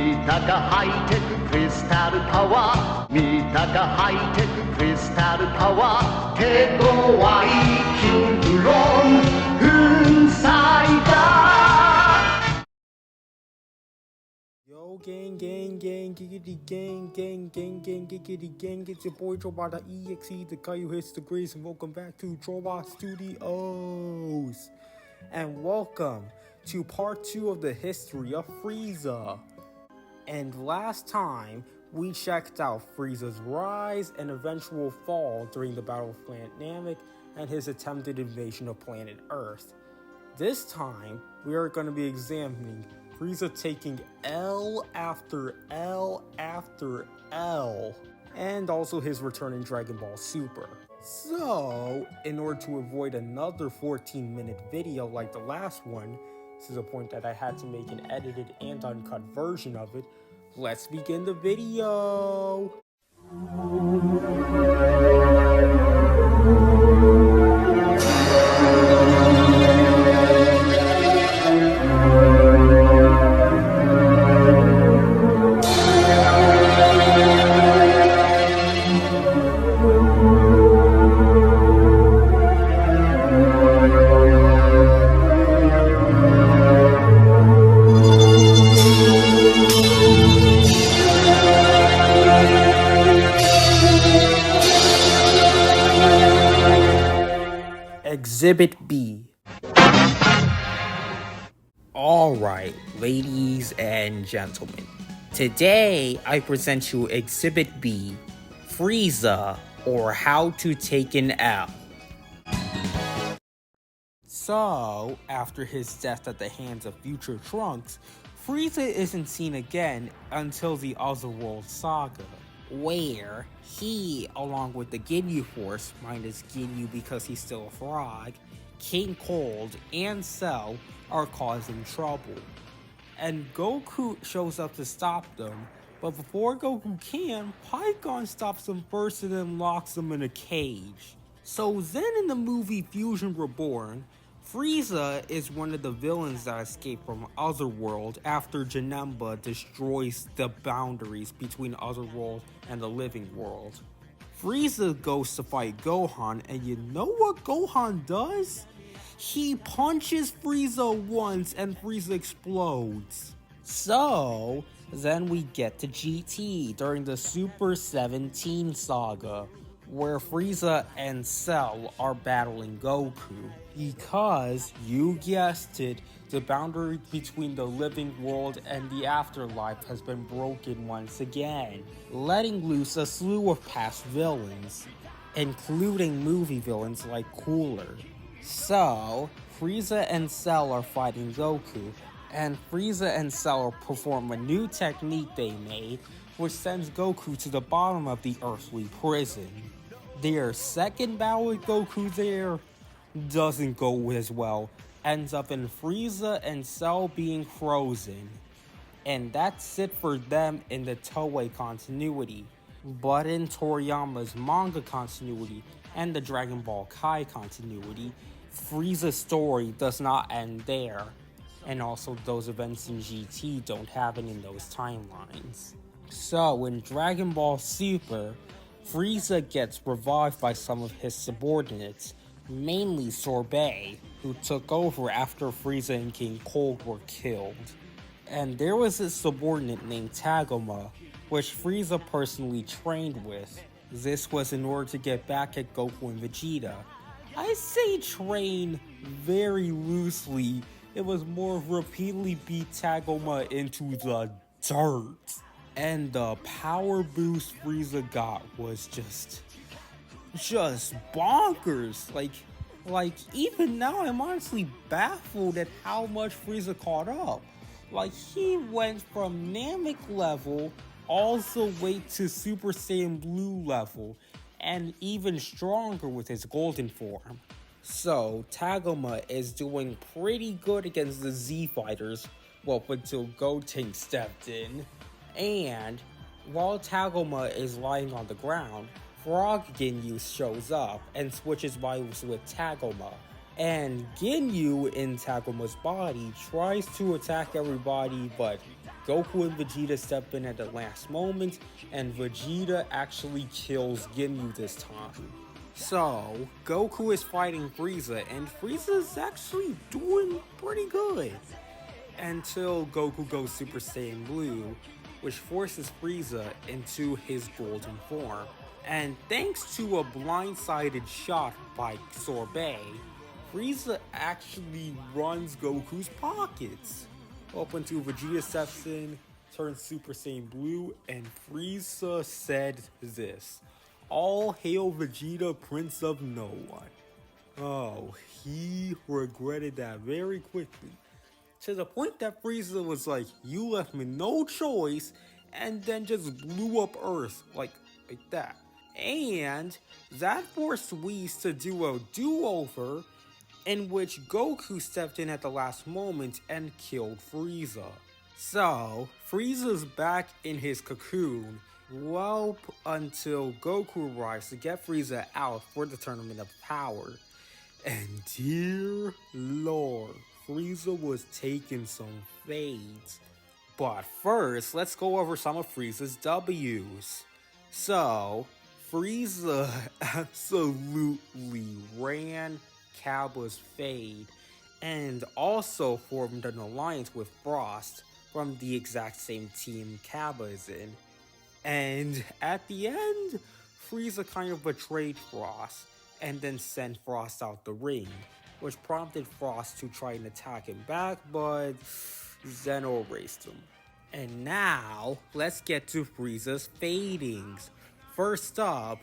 見たかハイテククリスタルパワー見たかハイテククリスタルパワー手強いキングロン粉砕だ Yo, gang, giggity gang, giggity gang, it's your boy Drobot.exe, the guy who hits the grace, and welcome back to Drobot Studios. And welcome to part 2 of the history of Frieza. And last time, we checked out Frieza's rise and eventual fall during the Battle of Planet Namek and his attempted invasion of planet Earth. This time, we are going to be examining Frieza taking L after L after L, and also his return in Dragon Ball Super. So, in order to avoid another 14-minute video like the last one, this is a point that I had to make an edited and uncut version of it, let's begin the video! Exhibit B. Alright, ladies and gentlemen. Today, I present you Exhibit B, Frieza, or How to Take an L. So, after his death at the hands of Future Trunks, Frieza isn't seen again until the Otherworld Saga, where he, along with the Ginyu Force, minus Ginyu because he's still a frog, King Cold, and Cell are causing trouble. And Goku shows up to stop them, but before Goku can, Pikkon stops him first and then locks him in a cage. So then in the movie Fusion Reborn, Frieza is one of the villains that escaped from Otherworld after Janemba destroys the boundaries between Otherworld and the living world. Frieza goes to fight Gohan, and you know what Gohan does? He punches Frieza once and Frieza explodes. So, then we get to GT during the Super 17 saga, where Frieza and Cell are battling Goku, because, you guessed it, the boundary between the living world and the afterlife has been broken once again, letting loose a slew of past villains, including movie villains like Cooler. So, Frieza and Cell are fighting Goku, and Frieza and Cell perform a new technique they made, which sends Goku to the bottom of the earthly prison. Their second battle with Goku there doesn't go as well, ends up in Frieza and Cell being frozen. And that's it for them in the Toei continuity. But in Toriyama's manga continuity and the Dragon Ball Kai continuity, Frieza's story does not end there. And also those events in GT don't happen in those timelines. So in Dragon Ball Super, Frieza gets revived by some of his subordinates, mainly Sorbet, who took over after Frieza and King Cold were killed. And there was a subordinate named Tagoma, which Frieza personally trained with. This was in order to get back at Goku and Vegeta. I say train very loosely. It was more of repeatedly beat Tagoma into the dirt. And the power boost Frieza got was just bonkers. Like even now I'm honestly baffled at how much Frieza caught up. Like he went from Namek level all the way to Super Saiyan Blue level, and even stronger with his golden form. So Tagoma is doing pretty good against the Z fighters, well, until Gotenks stepped in. And while Tagoma is lying on the ground, Frog Ginyu shows up and switches vibes with Tagoma. And Ginyu in Tagoma's body tries to attack everybody, but Goku and Vegeta step in at the last moment, and Vegeta actually kills Ginyu this time. So, Goku is fighting Frieza, and Frieza is actually doing pretty good. Until Goku goes Super Saiyan Blue, which forces Frieza into his golden form. And thanks to a blindsided shot by Sorbet, Frieza actually runs Goku's pockets. Up until Vegeta steps in, turns Super Saiyan Blue, and Frieza said this: "All hail Vegeta, Prince of No One." Oh, he regretted that very quickly. To the point that Frieza was like, "You left me no choice," and then just blew up Earth like that. And that forced Whis to do a do-over in which Goku stepped in at the last moment and killed Frieza. So, Frieza's back in his cocoon, well until Goku arrives to get Frieza out for the Tournament of Power. And dear Lord, Frieza was taking some fades. But first, let's go over some of Frieza's W's. So, Frieza absolutely ran Cabba's Fade and also formed an alliance with Frost from the exact same team Cabba is in. And at the end, Frieza kind of betrayed Frost and then sent Frost out the ring, which prompted Frost to try and attack him back, but Zeno erased him. And now, let's get to Frieza's fadings. First up,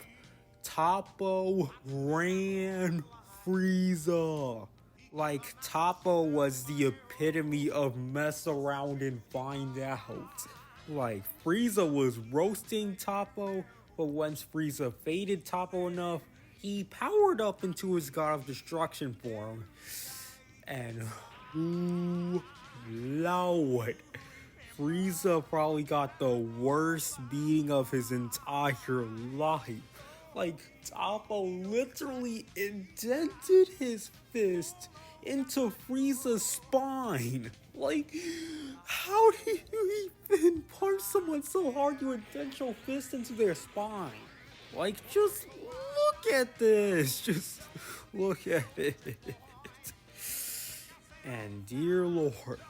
Toppo ran Frieza. Like, Toppo was the epitome of mess around and find out. Like, Frieza was roasting Toppo, but once Frieza faded Toppo enough, he powered up into his God of Destruction form. And Lord, Frieza probably got the worst beating of his entire life. Like, Toppo literally indented his fist into Frieza's spine. Like, how do you even punch someone so hard you indent your fist into their spine? Like, just look at this. Just look at it. And dear Lord,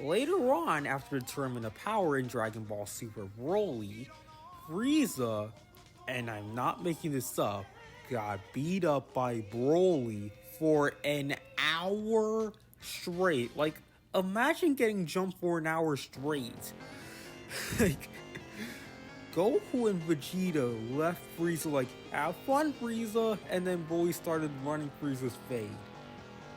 later on, after the Tournament of Power in Dragon Ball Super Broly, Frieza, and I'm not making this up, got beat up by Broly for an hour straight. Like, imagine getting jumped for an hour straight. Like, Goku and Vegeta left Frieza like, "Have fun, Frieza," and then Broly started running Frieza's fade.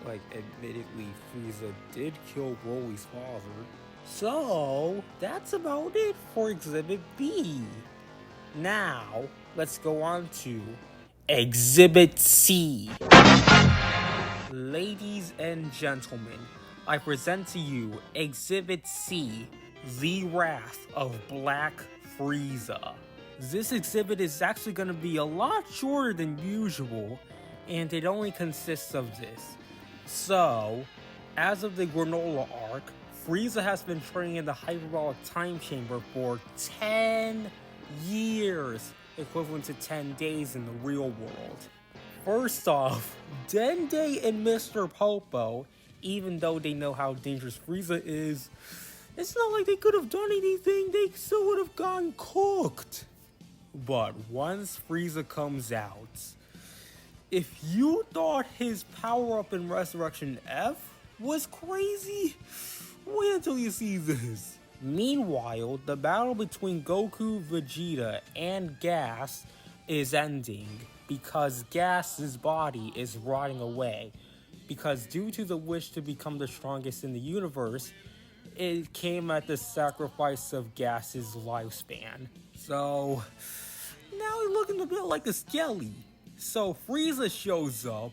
Like, admittedly, Frieza did kill Broly's father. So, that's about it for Exhibit B. Now, let's go on to Exhibit C. Ladies and gentlemen, I present to you Exhibit C, The Wrath of Black Frieza. This exhibit is actually going to be a lot shorter than usual, and it only consists of this. So, as of the Granola arc, Frieza has been training in the Hyperbolic Time Chamber for 10 years, equivalent to 10 days in the real world. First off, Dende and Mr. Popo, even though they know how dangerous Frieza is, it's not like they could have done anything, they still would have gotten cooked. But once Frieza comes out, if you thought his power-up in Resurrection F was crazy, wait until you see this. Meanwhile, the battle between Goku, Vegeta, and Gas is ending because Gas's body is rotting away. Because due to the wish to become the strongest in the universe, it came at the sacrifice of Gas's lifespan. So, now he's looking a bit like a skelly. So Frieza shows up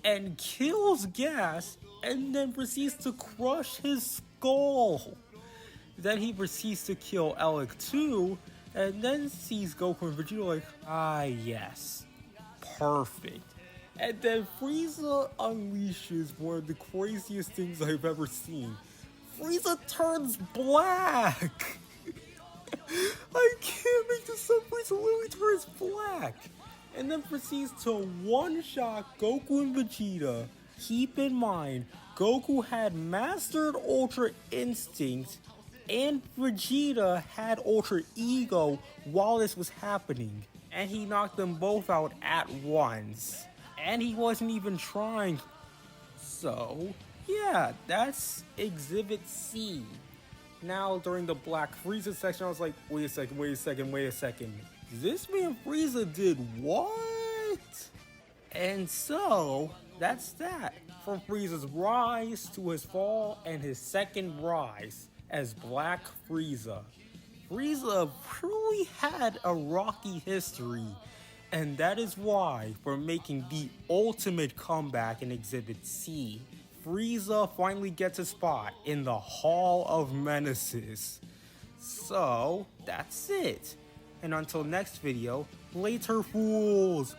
and kills Gas and then proceeds to crush his skull. Then he proceeds to kill Alec too, and then sees Goku and Vegeta like, ah yes, perfect. And then Frieza unleashes one of the craziest things I've ever seen. Frieza turns black. I can't make this up. Frieza literally turns black. And then proceeds to one-shot Goku and Vegeta. Keep in mind, Goku had mastered Ultra Instinct and Vegeta had Ultra Ego while this was happening. And he knocked them both out at once. And he wasn't even trying. So, yeah, that's Exhibit C. Now, during the Black Frieza section, I was like, wait a second. This man Frieza did what? And so, that's that. From Frieza's rise to his fall and his second rise as Black Frieza. Frieza truly had a rocky history, and that is why, for making the ultimate comeback in Exhibit C, Frieza finally gets a spot in the Hall of Menaces. So, that's it. And until next video, later fools!